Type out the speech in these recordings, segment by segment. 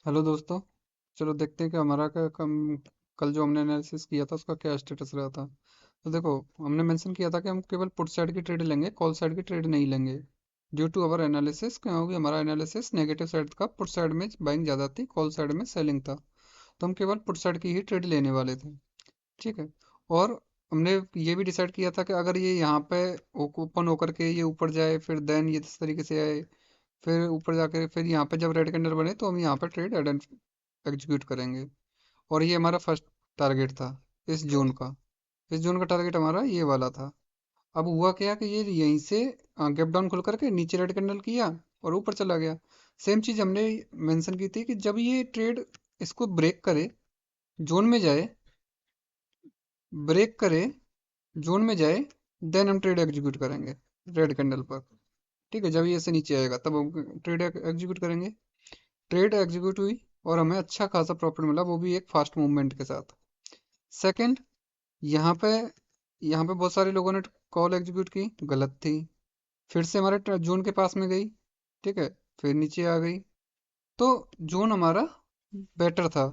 Hello दोस्तों। चलो देखते हैं कि हमारा कल जो हमने एनालिसिस किया था उसका क्या स्टेटस रहा था। तो देखो, हमने मेंशन किया था कि हम केवल पुट साइड की ट्रेड लेंगे, कॉल साइड की ट्रेड नहीं लेंगे। ड्यू टू अवर एनालिसिस, क्योंकि हमारा एनालिसिस नेगेटिव साइड का, पुट साइड में बाइंग ज़्यादा थी, कॉल साइड में सेलिंग था। तो हम केवल पुट साइड की ही ट्रेड लेने वाले थे। ठीक है। और हमने ये भी डिसाइड किया था कि अगर ये यहाँ पे ओपन होकर के ये ऊपर जाए, फिर देन ये इस तरीके से आए, फिर ऊपर जाकर फिर यहाँ पे जब रेड कैंडल बने तो हम यहाँ पे ट्रेड एग्जीक्यूट करेंगे। और ये हमारा फर्स्ट टारगेट था इस जून का। इस जून का टारगेट हमारा ये वाला था। अब हुआ क्या कि ये यहीं से गैप डाउन खुल करके नीचे रेड कैंडल किया और ऊपर चला गया। सेम चीज हमने मेंशन की थी कि जब ये ट्रेड इसको ब्रेक करे, जोन में जाए, ब्रेक करे, जोन में जाए, देन हम ट्रेड एग्जीक्यूट करेंगे रेड कैंडल पर। ठीक है, जब ये ऐसे नीचे आएगा तब हम ट्रेड एग्जीक्यूट करेंगे। ट्रेड एग्जीक्यूट हुई और हमें अच्छा खासा प्रॉफिट मिला, वो भी एक फास्ट मूवमेंट के साथ। सेकंड, यहाँ पे यहाँ पे बहुत सारे लोगों ने कॉल एग्जीक्यूट की, गलत थी। फिर से हमारे जोन के पास में गई। ठीक है, फिर नीचे आ गई। तो जोन हमारा बेटर था,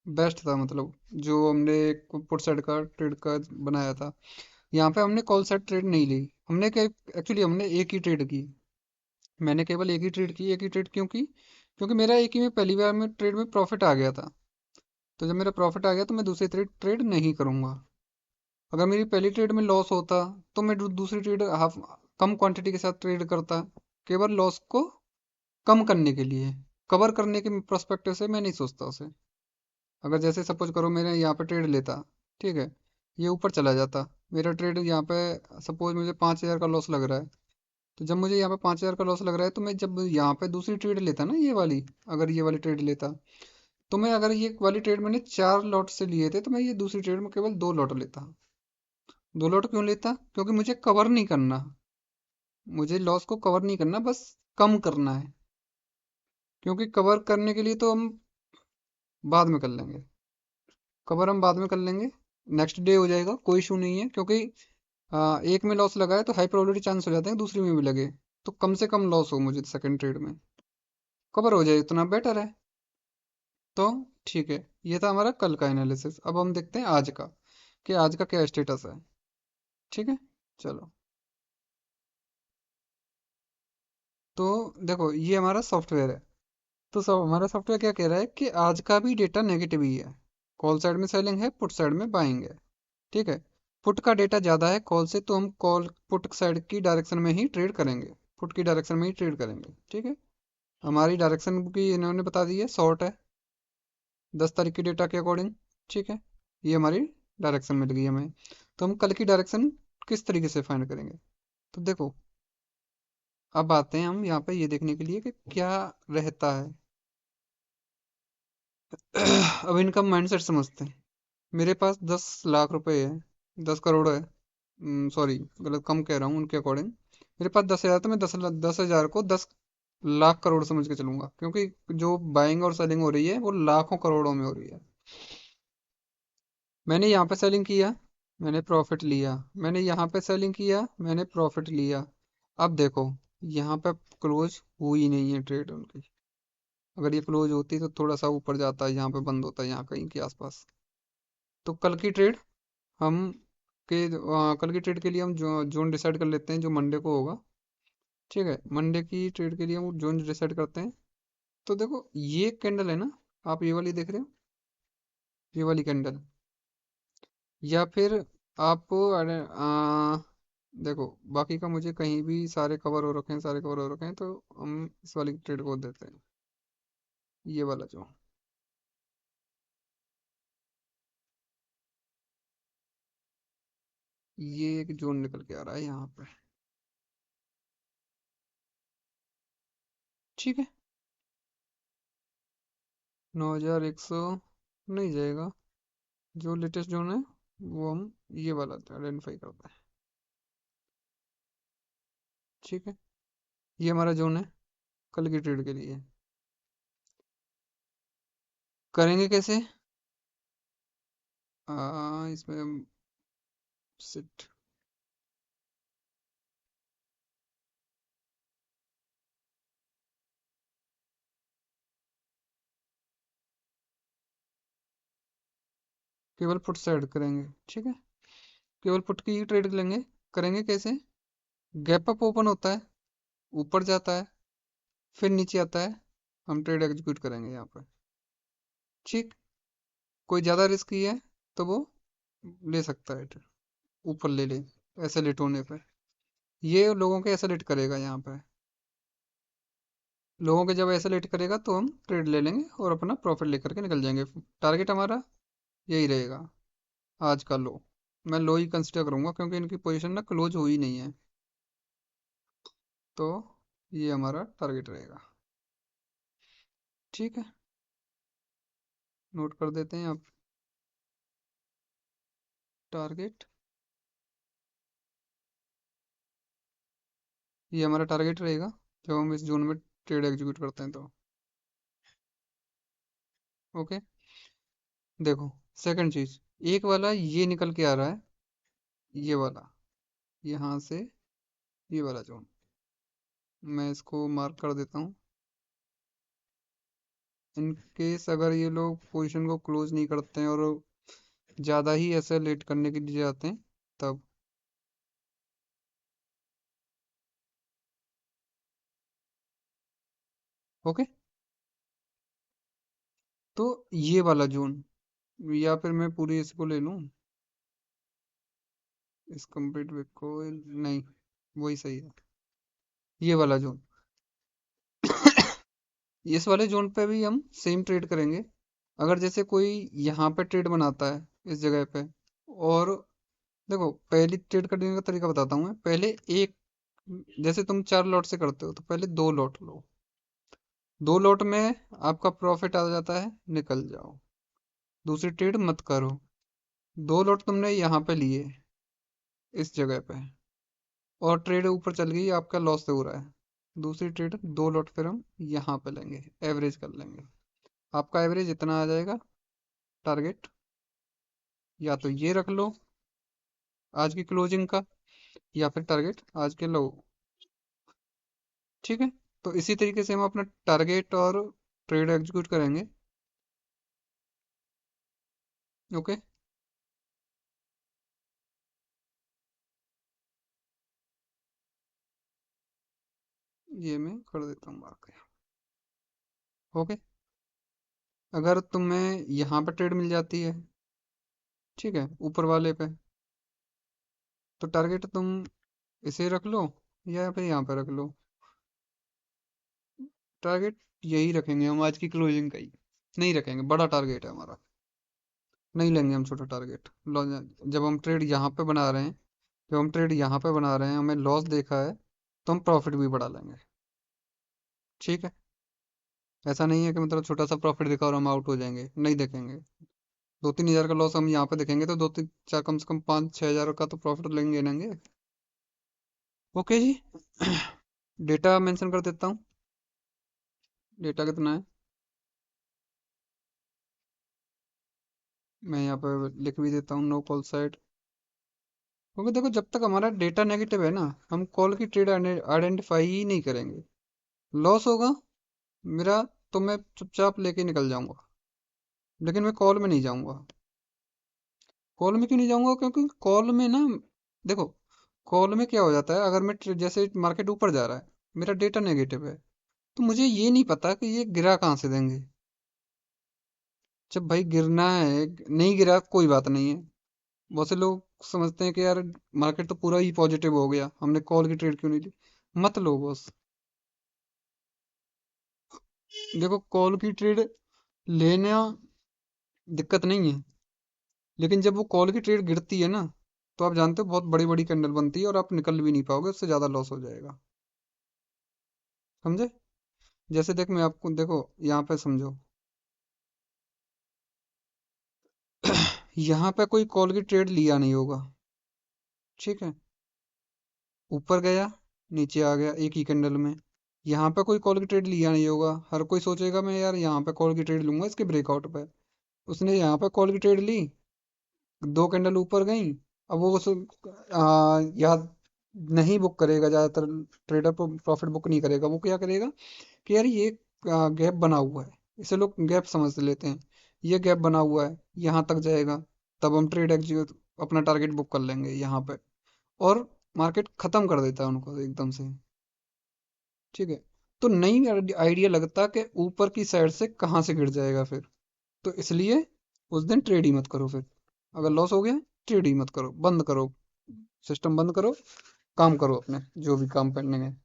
बेस्ट था, मतलब जो हमने पुट साइड का ट्रेड का बनाया था। यहाँ पे हमने कॉल साइड ट्रेड नहीं ली। हमने एक्चुअली हमने एक ही ट्रेड की। मैंने केवल एक ही ट्रेड की। एक ही ट्रेड क्यों की? क्योंकि मेरा एक ही में पहली बार में ट्रेड में प्रॉफिट आ गया था। तो जब मेरा प्रॉफिट आ गया तो मैं दूसरी ट्रेड ट्रेड नहीं करूंगा। अगर मेरी पहली ट्रेड में लॉस होता तो मैं दूसरी ट्रेड हाफ कम क्वांटिटी के साथ ट्रेड करता, केवल लॉस को कम करने के लिए, कवर करने के प्रोस्पेक्टिव से मैं नहीं सोचता उसे। अगर जैसे सपोज करो मैंने यहाँ पे ट्रेड लेता, ठीक है, ये ऊपर चला जाता, मेरा ट्रेड यहाँ पे सपोज मुझे 5,000 का लॉस लग रहा है। तो जब मुझे यहाँ पे 5,000 का लॉस लग रहा है तो मैं जब यहाँ पे दूसरी ट्रेड लेता ना, ये वाली, अगर ये वाली ट्रेड लेता, तो मैं, अगर ये वाली ट्रेड मैंने 4 लॉट से लिए थे तो मैं ये दूसरी ट्रेड में केवल 2 लॉट लेता। 2 लॉट क्यों लेता? क्योंकि मुझे कवर नहीं करना, मुझे लॉस को कवर नहीं करना, बस कम करना है। क्योंकि कवर करने के लिए तो हम बाद में कर लेंगे, कवर हम बाद में कर लेंगे, नेक्स्ट डे हो जाएगा, कोई इशू नहीं है। क्योंकि एक में लॉस लगा है तो हाई प्रोबेबिलिटी चांस हो जाते हैं दूसरी में भी लगे। तो कम से कम लॉस हो मुझे सेकंड ट्रेड में, कवर हो जाए इतना बेटर है। तो ठीक है, ये था हमारा कल का एनालिसिस। अब हम देखते हैं आज का, कि आज का क्या स्टेटस है। ठीक है, चलो। तो देखो, ये हमारा सॉफ्टवेयर है। तो सब हमारा सॉफ्टवेयर क्या कह रहा है कि आज का भी डेटा नेगेटिव ही है। कॉल साइड में सेलिंग है, पुट साइड में बाइंग है। ठीक है। पुट का डेटा ज़्यादा है कॉल से, तो हम कॉल पुट साइड की डायरेक्शन में ही ट्रेड करेंगे, पुट की डायरेक्शन में ही ट्रेड करेंगे। ठीक है। हमारी डायरेक्शन की इन्होंने बता दी है, शॉर्ट है, 10 तारीख के डेटा के अकॉर्डिंग। ठीक है, ये हमारी डायरेक्शन मिल गई हमें। तो हम कल की डायरेक्शन किस तरीके से फाइंड करेंगे? तो देखो, अब आते हैं हम यहाँ पे ये देखने के लिए कि क्या रहता है। अब इनका माइंडसेट समझते हैं। मेरे पास 10 लाख रुपए है, 10 करोड़ है। सॉरी, गलत, कम कह रहा हूँ उनके अकॉर्डिंग। मेरे पास 10,000, तो मैं 10,000 को 10 लाख करोड़ समझ के चलूंगा, क्योंकि जो बाइंग और सेलिंग हो रही है वो लाखों करोड़ों में हो रही है। मैंने यहाँ पे सेलिंग किया, मैंने प्रॉफिट लिया। मैंने यहाँ पे सेलिंग किया, मैंने प्रॉफिट लिया। अब देखो, यहाँ पे क्लोज हुई नहीं है ट्रेड उनकी। अगर ये क्लोज होती तो थोड़ा सा ऊपर जाता है, यहाँ पे बंद होता है यहाँ कहीं के आसपास। तो कल की ट्रेड हम कल की ट्रेड के लिए हम जो जोन डिसाइड कर लेते हैं, जो मंडे को होगा। ठीक है, मंडे की ट्रेड के लिए हम जोन डिसाइड करते हैं। तो देखो, ये कैंडल है ना, आप ये वाली देख रहे हो, ये वाली कैंडल, या फिर आप देखो, बाकी का मुझे कहीं भी सारे कवर हो रखे हैं, सारे कवर हो रखे हैं, तो हम इस वाली ट्रेड को देते हैं, ये वाला जो, ये एक जोन निकल के आ रहा है यहाँ पे। ठीक है, 9,100 नहीं जाएगा। जो लेटेस्ट जोन है वो हम ये वाला आइडेंटिफाई करते हैं। ठीक है, ये हमारा जोन है कल की ट्रेड के लिए। करेंगे कैसे? इसमें सिट केवल पुट से ऐड करेंगे, ठीक है। केवल पुट की ही ट्रेड लेंगे। करेंगे कैसे? गैप अप ओपन होता है, ऊपर जाता है, फिर नीचे आता है, हम ट्रेड एग्जीक्यूट करेंगे यहाँ पे। ठीक। कोई ज्यादा रिस्की है तो वो ले सकता है trade, ऊपर ले ले, ऐसे लेट होने पे। ये लोगों के ऐसे लेट करेगा यहाँ पे। लोगों के जब ऐसे लेट करेगा तो हम ट्रेड ले लेंगे और अपना प्रॉफिट लेकर के निकल जाएंगे। टारगेट हमारा यही रहेगा, आज का लो। मैं लो ही कंसिडर करूंगा क्योंकि इनकी पोजीशन ना क्लोज हुई नहीं है। तो ये हमारा टारगेट रहेगा। ठीक है, नोट कर देते हैं आप। टारगेट, ये हमारा टारगेट रहेगा जब हम इस जोन में ट्रेड एग्जीक्यूट करते हैं तो। ओके। देखो, सेकंड चीज, एक वाला ये निकल के आ रहा है, ये वाला, यहाँ से ये वाला जोन, मैं इसको मार्क कर देता हूँ। इन केस अगर ये लोग पोजीशन को क्लोज नहीं करते हैं और ज़्यादा ही ऐसे लेट करने के लिए जाते हैं, तब। ओके। तो ये वाला जोन, या फिर मैं पूरी इसको ले लूँ, इस कंप्लीट वीक को। नहीं, वही सही है, ये वाला जोन। इस वाले जोन पे भी हम सेम ट्रेड करेंगे। अगर जैसे कोई यहाँ पे ट्रेड बनाता है इस जगह पे, और देखो, पहली ट्रेड करने का तरीका बताता हूँ मैं। पहले एक, जैसे तुम 4 लॉट से करते हो तो पहले 2 लॉट लो। 2 लॉट में आपका प्रॉफिट आ जाता है, निकल जाओ, दूसरी ट्रेड मत करो। 2 लॉट तुमने यहाँ पे लिए, इस जगह पे, और ट्रेड ऊपर चल गई, आपका लॉस हो रहा है। दूसरी ट्रेड 2 लॉट फिर हम यहाँ पे लेंगे, एवरेज कर लेंगे। आपका एवरेज इतना आ जाएगा, टारगेट। या तो ये रख लो आज की क्लोजिंग का, या फिर टारगेट आज के लो। ठीक है। तो इसी तरीके से हम अपना टारगेट और ट्रेड एग्जीक्यूट करेंगे। ओके। ये मैं कर देता हूँ मार्क। ओके। अगर तुम्हें यहाँ पे ट्रेड मिल जाती है, ठीक है, ऊपर वाले पे, तो टारगेट तुम इसे रख लो या फिर यहाँ पे रख लो। टारगेट यही रखेंगे हम, आज की क्लोजिंग का ही नहीं रखेंगे, बड़ा टारगेट है हमारा। नहीं लेंगे हम छोटा टारगेट। जब हम ट्रेड यहाँ पे बना रहे हैं, जब हम ट्रेड यहाँ पे बना रहे हैं, हमें लॉस देखा है, तो हम प्रॉफिट भी बढ़ा लेंगे। ठीक है। ऐसा नहीं है कि मतलब छोटा सा प्रॉफिट दिखा और हम आउट हो जाएंगे, नहीं देखेंगे। 2-3 हज़ार का लॉस हम यहाँ पे देखेंगे तो दो तीन चार, कम से कम 5-6 हज़ार का तो प्रॉफिट लेंगे लेंगे। ओके जी। डेटा मेंशन कर देता हूँ। डेटा कितना है, मैं यहाँ पे लिख भी देता हूँ, नो कॉल साइड। क्योंकि देखो, जब तक हमारा डेटा नेगेटिव है ना, हम कॉल की ट्रेड आइडेंटिफाई ही नहीं करेंगे। लॉस होगा मेरा तो मैं चुपचाप लेके निकल जाऊंगा, लेकिन मैं कॉल में नहीं जाऊंगा। कॉल में क्यों नहीं जाऊंगा? क्योंकि कॉल में ना, देखो, कॉल में क्या हो जाता है, अगर मैं जैसे मार्केट ऊपर जा रहा है, मेरा डेटा नेगेटिव है, तो मुझे ये नहीं पता कि ये गिरा कहाँ से देंगे। जब भाई गिरना है, नहीं गिरा कोई बात नहीं है। बहुत से लोग समझते हैं कि यार मार्केट तो पूरा ही पॉजिटिव हो गया, हमने कॉल की ट्रेड क्यों नहीं ली। मत लो बॉस। देखो, कॉल की ट्रेड लेना दिक्कत नहीं है, लेकिन जब वो कॉल की ट्रेड गिरती है ना, तो आप जानते हो बहुत बड़ी बड़ी कैंडल बनती है और आप निकल भी नहीं पाओगे, उससे ज्यादा लॉस हो जाएगा। समझे? जैसे देख, मैं आपको, देखो यहाँ पे समझो। यहाँ पे कोई कॉल की ट्रेड लिया नहीं होगा, ठीक है, ऊपर गया, नीचे आ गया एक ही कैंडल में। यहाँ पे कोई कॉल की ट्रेड लिया नहीं होगा, हर कोई सोचेगा मैं यार यहाँ पे कॉल की ट्रेड लूंगा इसके ब्रेकआउट पे। उसने यहाँ पे कॉल की ट्रेड ली, 2 कैंडल ऊपर गई। अब वो याद नहीं बुक करेगा ज्यादातर, ट्रेडर प्रॉफिट बुक नहीं करेगा। वो क्या करेगा कि यार ये गैप बना हुआ है, इसे लोग गैप समझ लेते हैं, ये गैप बना हुआ है, यहाँ तक जाएगा, तब हम ट्रेड एग्जीक्यूट अपना टारगेट बुक कर लेंगे यहाँ पे, और मार्केट खत्म कर देता है उनको एकदम से। ठीक है, तो नहीं आइडिया लगता कि ऊपर की साइड से कहाँ से गिर जाएगा फिर। तो इसलिए उस दिन ट्रेड ही मत करो फिर। अगर लॉस हो गया, ट्रेड ही मत करो, बंद करो, सिस्टम बंद करो, काम करो अपने जो भी काम करने हैं।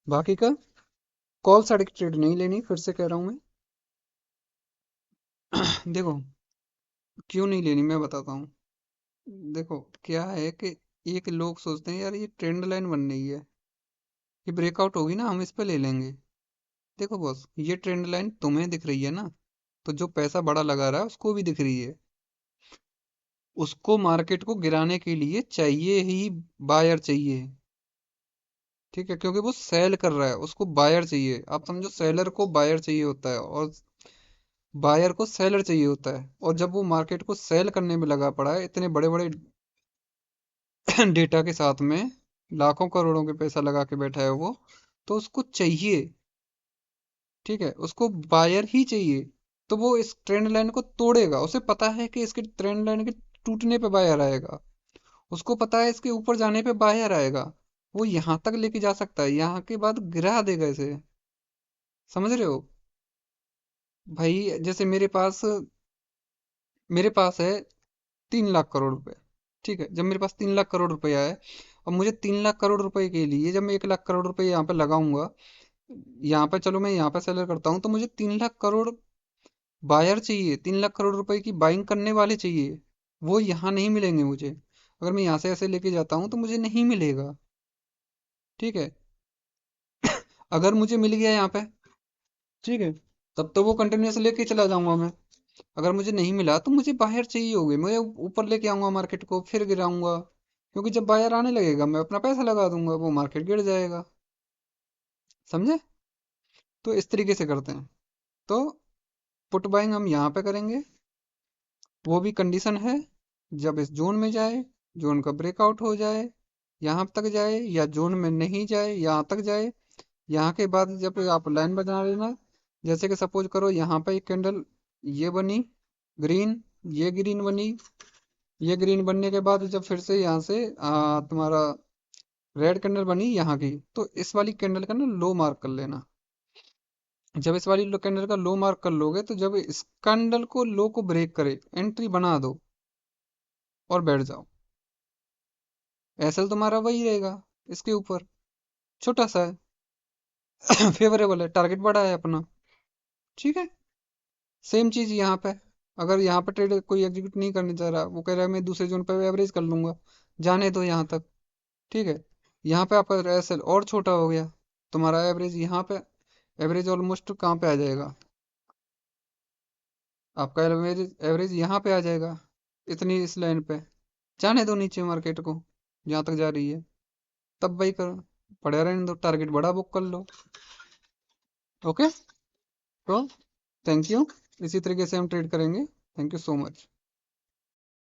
बाकी का कॉल साइड की ट्रेड नहीं लेनी, फिर से कह रहा हूँ मैं। देखो, क्यों नहीं लेनी मैं बताता हूँ। देखो क्या है कि एक लोग सोचते हैं यार ये ट्रेंड लाइन बन रही है, ये ब्रेकआउट होगी ना, हम इस पे ले लेंगे। देखो बॉस, ये ट्रेंड लाइन तुम्हें दिख रही है ना, तो जो पैसा बड़ा लगा रहा है उसको भी दिख रही है। उसको मार्केट को गिराने के लिए चाहिए ही बायर चाहिए। ठीक है, क्योंकि वो सेल कर रहा है, उसको बायर चाहिए। आप समझो, सेलर को बायर चाहिए होता है और बायर को सेलर चाहिए होता है। और जब वो मार्केट को सेल करने में लगा पड़ा है इतने बड़े बड़े डेटा के साथ में, लाखों करोड़ों के पैसा लगा के बैठा है वो, तो उसको चाहिए। ठीक है, उसको बायर ही चाहिए। तो वो इस ट्रेंड लाइन को तोड़ेगा, उसे पता है कि इसके ट्रेंड लाइन के टूटने पे बायर आएगा, उसको पता है इसके ऊपर जाने पे बायर आएगा। वो यहाँ तक लेके जा सकता है, यहाँ के बाद गिरा देगा इसे। समझ रहे हो भाई? जैसे मेरे पास है 3 लाख करोड़ रुपए। ठीक है, जब मेरे पास 3 लाख करोड़ रुपया है, और मुझे 3 लाख करोड़ रुपए के लिए जब मैं 1 लाख करोड़ रुपए यहाँ पे लगाऊंगा, यहाँ पे चलो मैं यहाँ पे सेलर करता हूँ, तो मुझे 3 लाख करोड़ बायर चाहिए, 3 लाख करोड़ रुपए की बाइंग करने वाले चाहिए। वो यहाँ नहीं मिलेंगे मुझे। अगर मैं यहाँ से ऐसे लेके जाता हूँ तो मुझे नहीं मिलेगा। ठीक है, अगर मुझे मिल गया यहाँ पे, ठीक है, तब तो वो कंटिन्यूस लेके चला जाऊंगा मैं। अगर मुझे नहीं मिला तो मुझे बाहर चाहिए होगी, मैं ऊपर लेके आऊंगा मार्केट को, फिर गिराऊंगा। क्योंकि जब बायर आने लगेगा मैं अपना पैसा लगा दूंगा, वो मार्केट गिर जाएगा। समझे? तो इस तरीके से करते हैं। तो पुट बाइंग हम यहाँ पे करेंगे, वो भी कंडीशन है जब इस जोन में जाए, जोन का ब्रेकआउट हो जाए, यहाँ तक जाए, या जोन में नहीं जाए यहाँ तक जाए। यहाँ के बाद जब आप लाइन बना लेना, जैसे कि सपोज करो यहाँ पे एक कैंडल ये बनी ग्रीन, ये ग्रीन बनी, ये ग्रीन बनने के बाद जब फिर से यहाँ से तुम्हारा रेड कैंडल बनी यहाँ की, तो इस वाली कैंडल का ना लो मार्क कर लेना। जब इस वाली कैंडल का लो मार्क कर लोगे, तो जब इस कैंडल को लो को ब्रेक करे, एंट्री बना दो और बैठ जाओ। एसएल तुम्हारा वही रहेगा, इसके ऊपर छोटा सा है। फेवरेबल है, टारगेट बड़ा है अपना। ठीक है, सेम चीज यहाँ पे। अगर यहाँ पे ट्रेड कोई एग्जीक्यूट नहीं करने जा रहा, वो कह रहा है मैं दूसरे जोन पे एवरेज कर लूंगा, जाने दो यहाँ तक। ठीक है, यहाँ पे आपका एसएल और छोटा हो गया, तुम्हारा एवरेज यहाँ पे, एवरेज ऑलमोस्ट कहाँ पे आ जाएगा, आपका एवरेज एवरेज यहाँ पे आ जाएगा, इतनी इस लाइन पे। जाने दो नीचे मार्केट को जहाँ तक जा रही है, तब वही करो, पड़े रहने दो, टारगेट बड़ा बुक कर लो। ओके, तो थैंक यू। इसी तरीके से हम ट्रेड करेंगे। Thank you so much.